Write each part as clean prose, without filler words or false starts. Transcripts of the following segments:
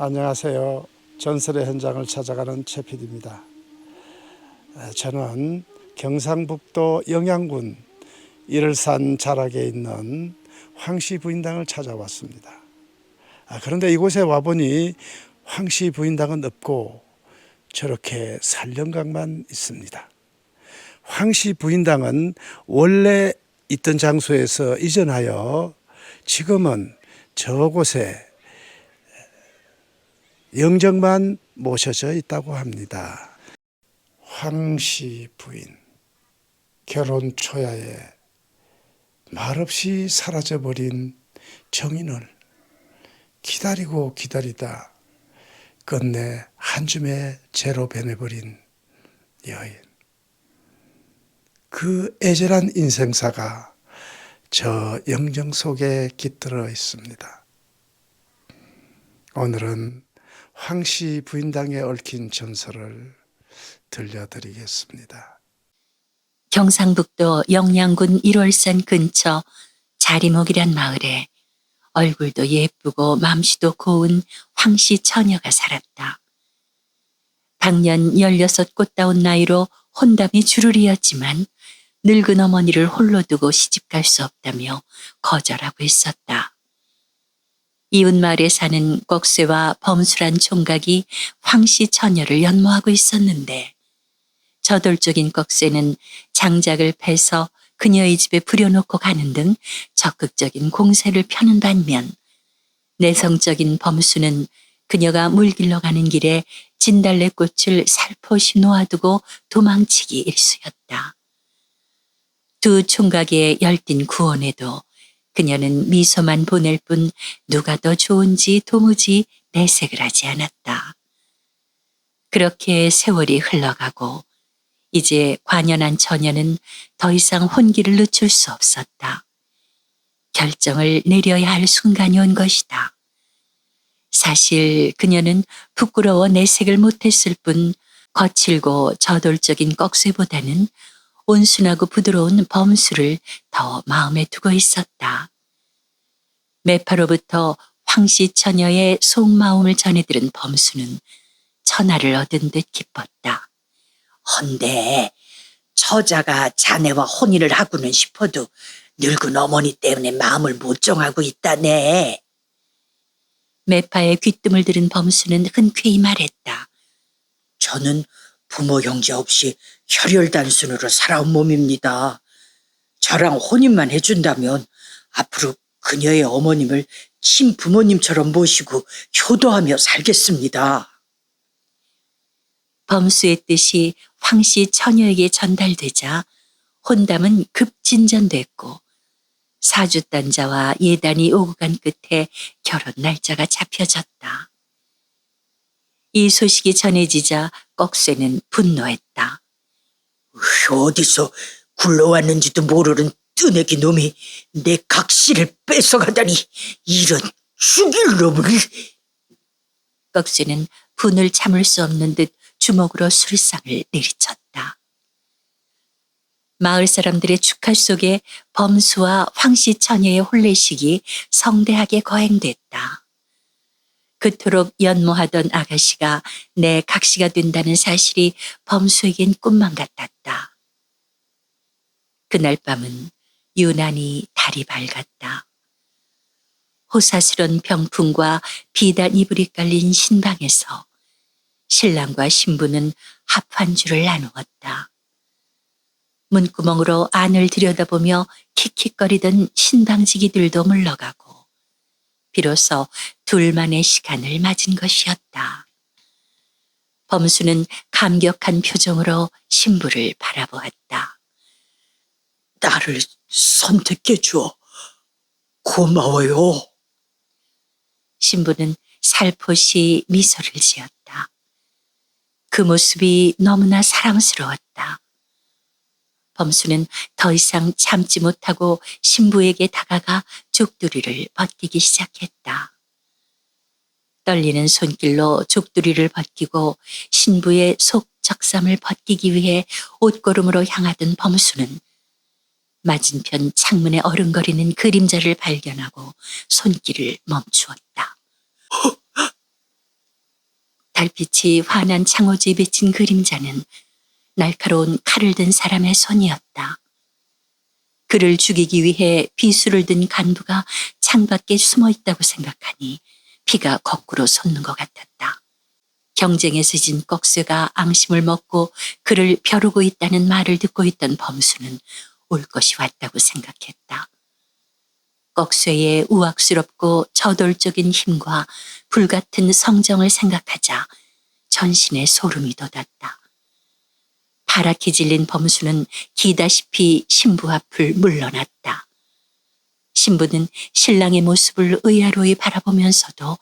안녕하세요. 전설의 현장을 찾아가는 최 PD입니다. 저는 경상북도 영양군 일월산 자락에 있는 황씨 부인당을 찾아왔습니다. 그런데 이곳에 와보니 황씨 부인당은 없고 저렇게 산령각만 있습니다. 황씨 부인당은 원래 있던 장소에서 이전하여 지금은 저곳에 영정만 모셔져 있다고 합니다. 황씨 부인, 결혼 초야에 말없이 사라져버린 정인을 기다리고 기다리다 끝내 한 줌의 재로 변해버린 여인. 그 애절한 인생사가 저 영정 속에 깃들어 있습니다. 오늘은 황씨 부인당에 얽힌 전설을 들려드리겠습니다. 경상북도 영양군 일월산 근처 자리목이란 마을에 얼굴도 예쁘고 맘씨도 고운 황씨 처녀가 살았다. 당년 16 꽃다운 나이로 혼담이 주르리였지만 늙은 어머니를 홀로 두고 시집갈 수 없다며 거절하고 있었다. 이웃 마을에 사는 꺽쇠와 범수란 총각이 황씨 처녀를 연모하고 있었는데 저돌적인 꺽쇠는 장작을 패서 그녀의 집에 부려놓고 가는 등 적극적인 공세를 펴는 반면 내성적인 범수는 그녀가 물길로 가는 길에 진달래꽃을 살포시 놓아두고 도망치기 일쑤였다. 두 총각의 열띤 구원에도 그녀는 미소만 보낼 뿐 누가 더 좋은지 도무지 내색을 하지 않았다. 그렇게 세월이 흘러가고 이제 관연한 처녀는 더 이상 혼기를 늦출 수 없었다. 결정을 내려야 할 순간이 온 것이다. 사실 그녀는 부끄러워 내색을 못했을 뿐 거칠고 저돌적인 꺽쇠보다는 온순하고 부드러운 범수를 더 마음에 두고 있었다. 매파로부터 황씨 처녀의 속마음을 전해들은 범수는 천하를 얻은 듯 기뻤다. 헌데 처자가 자네와 혼인을 하고는 싶어도 늙은 어머니 때문에 마음을 못 정하고 있다네. 매파의 귀뜸을 들은 범수는 흔쾌히 말했다. 저는 부모 형제 없이 혈혈단순으로 살아온 몸입니다. 저랑 혼인만 해준다면 앞으로 그녀의 어머님을 친부모님처럼 모시고 효도하며 살겠습니다. 범수의 뜻이 황씨 처녀에게 전달되자 혼담은 급진전됐고 사주단자와 예단이 오고 간 끝에 결혼 날짜가 잡혀졌다. 이 소식이 전해지자 꺽쇠는 분노했다. 어디서 굴러왔는지도 모르는 뜨내기 놈이 내 각시를 뺏어가다니, 이런 죽일 놈을. 꺽쇠는 분을 참을 수 없는 듯 주먹으로 술상을 내리쳤다. 마을 사람들의 축하 속에 범수와 황씨 처녀의 혼례식이 성대하게 거행됐다. 그토록 연모하던 아가씨가 내 각시가 된다는 사실이 범수에겐 꿈만 같았다. 그날 밤은 유난히 달이 밝았다. 호사스런 병풍과 비단 이불이 깔린 신방에서 신랑과 신부는 합한 줄을 나누었다. 문구멍으로 안을 들여다보며 킥킥거리던 신방지기들도 물러가고 비로소 둘만의 시간을 맞은 것이었다. 범수는 감격한 표정으로 신부를 바라보았다. 나를 선택해 주어 고마워요. 신부는 살포시 미소를 지었다. 그 모습이 너무나 사랑스러웠다. 범수는 더 이상 참지 못하고 신부에게 다가가 족두리를 벗기기 시작했다. 떨리는 손길로 족두리를 벗기고 신부의 속 적삼을 벗기기 위해 옷걸음으로 향하던 범수는 맞은편 창문에 어른거리는 그림자를 발견하고 손길을 멈추었다. 달빛이 환한 창호지에 비친 그림자는 날카로운 칼을 든 사람의 손이었다. 그를 죽이기 위해 비수를 든 간부가 창밖에 숨어 있다고 생각하니 피가 거꾸로 솟는 것 같았다. 경쟁에서 진 꺽쇠가 앙심을 먹고 그를 벼르고 있다는 말을 듣고 있던 범수는 올 것이 왔다고 생각했다. 꺽쇠의 우악스럽고 저돌적인 힘과 불같은 성정을 생각하자 전신에 소름이 돋았다. 파랗게 질린 범수는 기다시피 신부 앞을 물러났다. 신부는 신랑의 모습을 의아로이 바라보면서도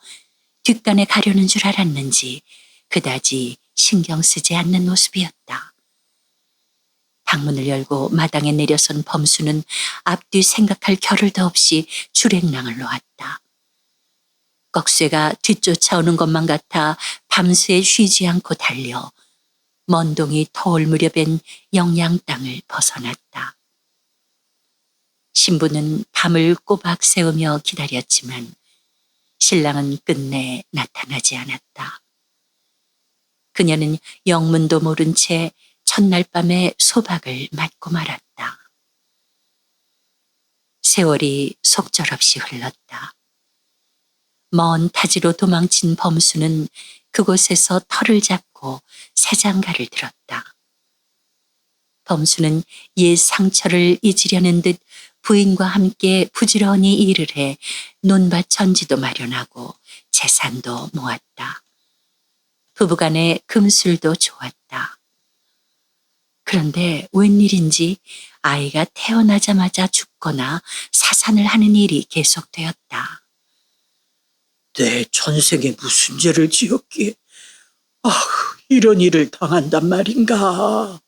뒷간에 가려는 줄 알았는지 그다지 신경 쓰지 않는 모습이었다. 방문을 열고 마당에 내려선 범수는 앞뒤 생각할 겨를도 없이 주랭랑을 놓았다. 꺽쇠가 뒤쫓아오는 것만 같아 밤새 쉬지 않고 달려 먼 동이 터올 무렵엔 영양 땅을 벗어났다. 신부는 밤을 꼬박 새우며 기다렸지만 신랑은 끝내 나타나지 않았다. 그녀는 영문도 모른 채 첫날 밤에 소박을 맞고 말았다. 세월이 속절없이 흘렀다. 먼 타지로 도망친 범수는 그곳에서 털을 잡고 새장가를 들었다. 범수는 옛 상처를 잊으려는 듯 부인과 함께 부지런히 일을 해 논밭 전지도 마련하고 재산도 모았다. 부부간의 금술도 좋았다. 그런데 웬일인지 아이가 태어나자마자 죽거나 사산을 하는 일이 계속되었다. 내 전생에 무슨 죄를 지었기에 이런 일을 당한단 말인가.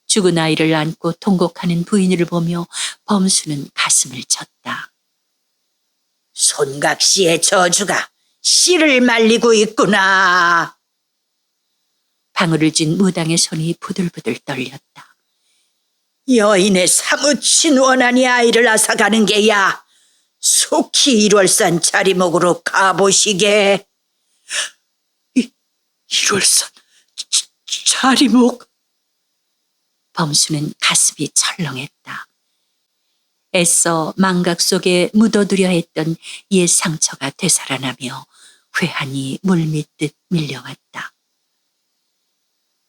죽은 아이를 안고 통곡하는 부인을 보며 범수는 가슴을 쳤다. 손각시의 저주가 씨를 말리고 있구나. 방울을 쥔 무당의 손이 부들부들 떨렸다. 여인의 사무친 원한이 아이를 앗아가는 게야. 속히 1월산 자리목으로 가보시게. 1월산 자리목? 범수는 가슴이 철렁했다. 애써 망각 속에 묻어두려 했던 옛 상처가 되살아나며 회한이 물밀듯 밀려왔다.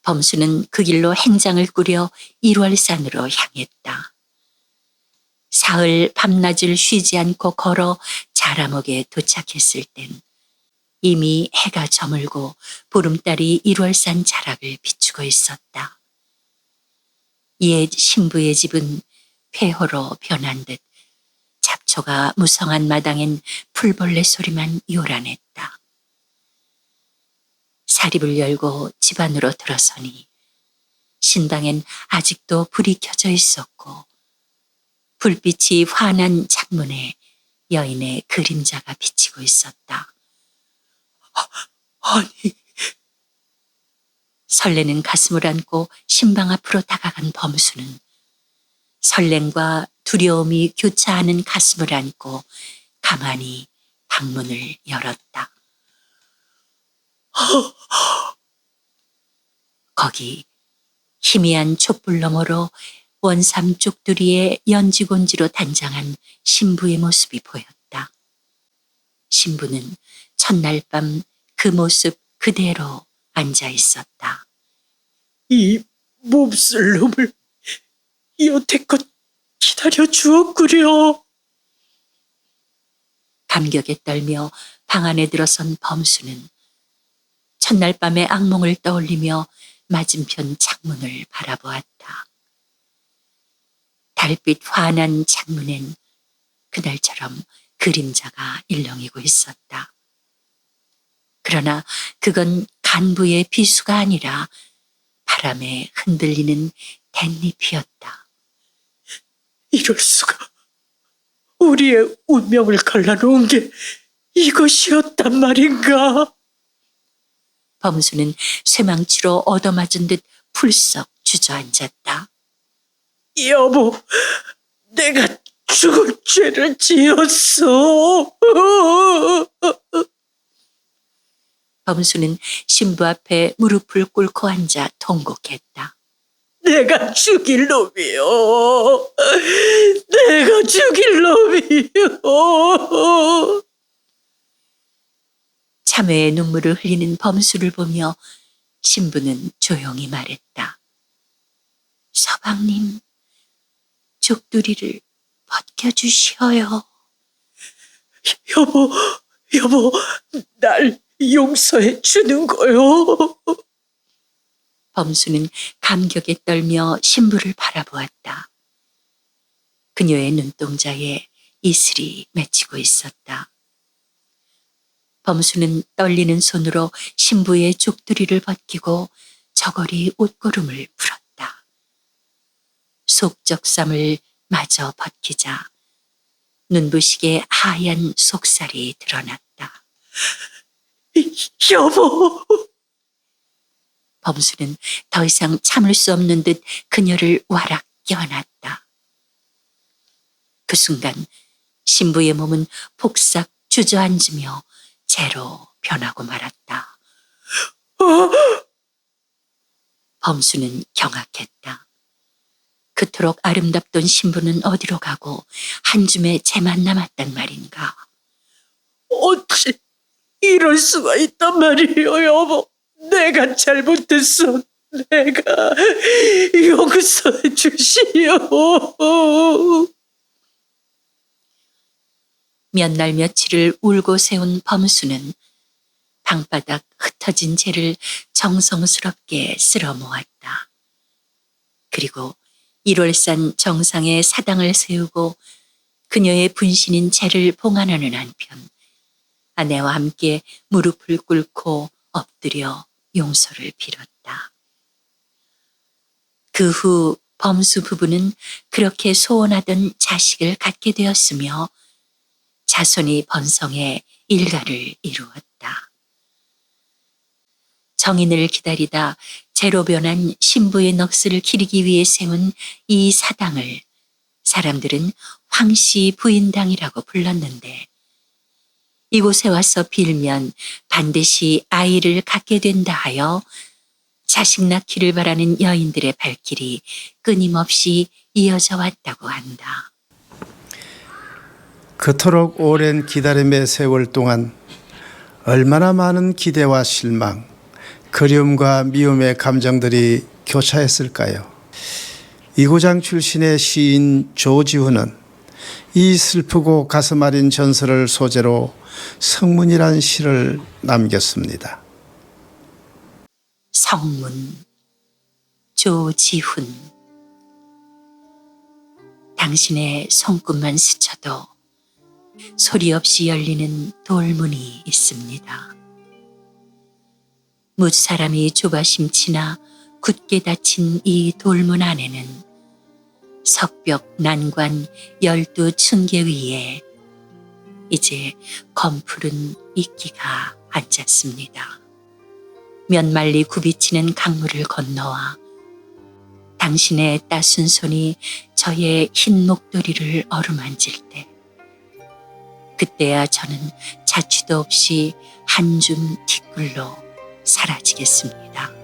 범수는 그 길로 행장을 꾸려 1월산으로 향했다. 사흘 밤낮을 쉬지 않고 걸어 자라목에 도착했을 땐 이미 해가 저물고 보름달이 1월산 자락을 비추고 있었다. 옛 신부의 집은 폐허로 변한 듯 잡초가 무성한 마당엔 풀벌레 소리만 요란했다. 사립을 열고 집 안으로 들어서니 신방엔 아직도 불이 켜져 있었고 불빛이 환한 창문에 여인의 그림자가 비치고 있었다. 아니, 설레는 가슴을 안고 신방 앞으로 다가간 범수는 설렘과 두려움이 교차하는 가슴을 안고 가만히 방문을 열었다. 거기 희미한 촛불 너머로 원삼 쪽두리에 연지곤지로 단장한 신부의 모습이 보였다. 신부는 첫날 밤 그 모습 그대로 앉아 있었다. 이 몹쓸 놈을 여태껏 기다려 주었구려. 감격에 떨며 방 안에 들어선 범수는 첫날 밤의 악몽을 떠올리며 맞은편 창문을 바라보았다. 달빛 환한 창문엔 그날처럼 그림자가 일렁이고 있었다. 그러나 그건 간부의 비수가 아니라 바람에 흔들리는 댄잎이었다. 이럴 수가. 우리의 운명을 갈라놓은 게 이것이었단 말인가. 범수는 쇠망치로 얻어맞은 듯 풀썩 주저앉았다. 여보, 내가 죽을 죄를 지었어. 범수는 신부 앞에 무릎을 꿇고 앉아 통곡했다. 내가 죽일 놈이요. 내가 죽일 놈이요. 참회의 눈물을 흘리는 범수를 보며 신부는 조용히 말했다. 서방님, 족두리를 벗겨주시어요. 여보, 날 용서해 주는 거요. 범수는 감격에 떨며 신부를 바라보았다. 그녀의 눈동자에 이슬이 맺히고 있었다. 범수는 떨리는 손으로 신부의 족두리를 벗기고 저고리 옷고름을 풀었다. 속적삼을 마저 벗기자 눈부시게 하얀 속살이 드러났다. 여보. 범수는 더 이상 참을 수 없는 듯 그녀를 와락 껴안았다. 그 순간 신부의 몸은 폭삭 주저앉으며 재로 변하고 말았다. 범수는 경악했다. 그토록 아름답던 신부는 어디로 가고 한 줌의 재만 남았단 말인가. 어찌 이럴 수가 있단 말이에요, 여보. 내가 잘못했어. 내가 용서해 주시오. 몇 날 며칠을 울고 세운 범수는 방바닥 흩어진 재를 정성스럽게 쓸어 모았다. 그리고 1월산 정상에 사당을 세우고 그녀의 분신인 재를 봉안하는 한편 아내와 함께 무릎을 꿇고 엎드려 용서를 빌었다. 그 후 범수 부부는 그렇게 소원하던 자식을 갖게 되었으며 자손이 번성해 일가를 이루었다. 정인을 기다리다 재로 변한 신부의 넋을 기리기 위해 세운 이 사당을 사람들은 황씨 부인당이라고 불렀는데 이곳에 와서 빌면 반드시 아이를 갖게 된다 하여 자식 낳기를 바라는 여인들의 발길이 끊임없이 이어져 왔다고 한다. 그토록 오랜 기다림의 세월 동안 얼마나 많은 기대와 실망, 그리움과 미움의 감정들이 교차했을까요? 이고장 출신의 시인 조지훈은 이 슬프고 가슴 아린 전설을 소재로 성문이란 시를 남겼습니다. 성문, 조지훈. 당신의 손끝만 스쳐도 소리 없이 열리는 돌문이 있습니다. 무사람이 조바심치나 굳게 닫힌 이 돌문 안에는 석벽 난관 12층계 위에 이제 검푸른 이끼가 앉았습니다. 몇 말리 굽이치는 강물을 건너와 당신의 따순 손이 저의 흰 목도리를 어루만질 때 그때야 저는 자취도 없이 한 줌 티끌로 사라지겠습니다.